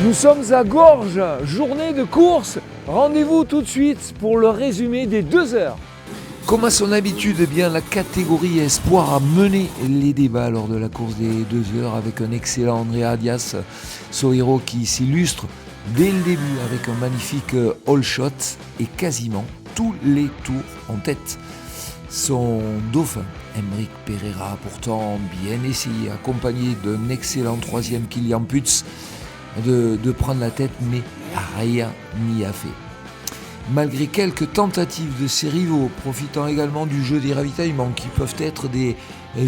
Nous sommes à Gorges, journée de course. Rendez-vous tout de suite pour le résumé des 2 heures. Comme à son habitude, eh bien, la catégorie Espoir a mené les débats lors de la course des 2 heures avec un excellent Andrea Dias Soeiro qui s'illustre dès le début avec un magnifique all shot et quasiment tous les tours en tête. Son dauphin, Emeric Pereira, pourtant bien essayé, accompagné d'un excellent troisième Kilian Pütz, de prendre la tête, mais rien n'y a fait. Malgré quelques tentatives de ses rivaux, profitant également du jeu des ravitaillements qui peuvent être des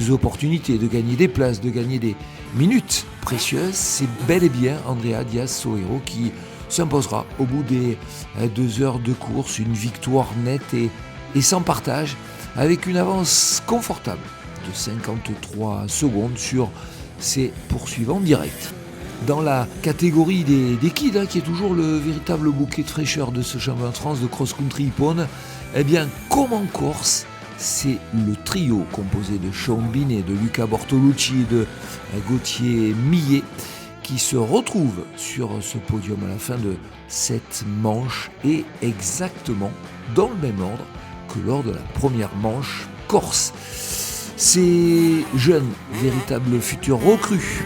opportunités de gagner des places, de gagner des minutes précieuses, c'est bel et bien Andrea Dias Soeiro qui s'imposera au bout des 2 heures de course, une victoire nette et sans partage, avec une avance confortable de 53 secondes sur ses poursuivants directs. Dans la catégorie des kids, qui est toujours le véritable bouquet de fraîcheur de ce championnat de France de cross-country hippone, eh bien, comme en Corse, c'est le trio composé de Sean Binet, de Luca Bortolucci et de Gauthier Millet qui se retrouvent sur ce podium à la fin de cette manche et exactement dans le même ordre que lors de la première manche corse. Ces jeunes, véritables futurs recrues.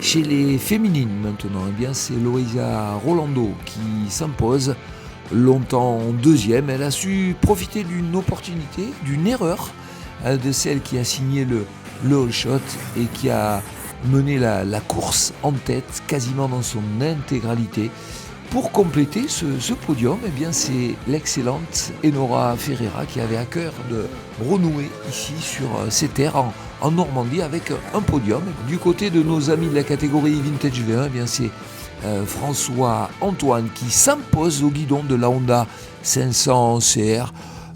Chez les féminines maintenant, eh bien, c'est Loisa Rolando qui s'impose longtemps en deuxième. Elle a su profiter d'une opportunité, d'une erreur de celle qui a signé le all shot et qui a mené la course en tête quasiment dans son intégralité. Pour compléter ce podium, eh bien, c'est l'excellente Enora Ferreira qui avait à cœur de renouer ici sur ces terres en Normandie avec un podium. Du côté de nos amis de la catégorie Vintage V1, eh bien, c'est François Antoine qui s'impose au guidon de la Honda 500 CR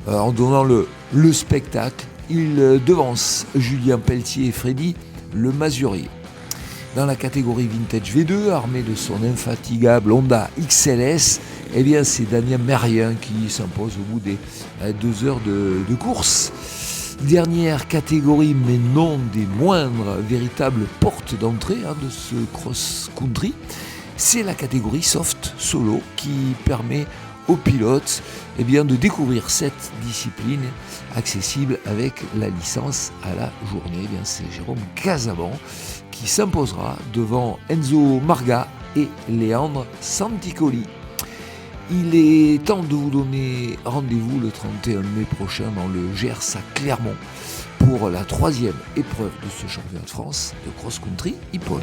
en donnant le spectacle. Il devance Julien Pelletier et Freddy Le Masurier. Dans la catégorie Vintage V2, armé de son infatigable Honda XLS, eh bien c'est Daniel Merrien qui s'impose au bout des 2 heures de course. Dernière catégorie, mais non des moindres, véritable porte d'entrée de ce cross-country, c'est la catégorie Soft Solo qui permet aux pilotes de découvrir cette discipline accessible avec la licence à la journée. Eh bien, c'est Jérôme Casaban qui s'imposera devant Enzo Marga et Léandre Santicoli. Il est temps de vous donner rendez-vous le 31 mai prochain dans le Gers à Clermont pour la 3e épreuve de ce championnat de France de cross-country hippone.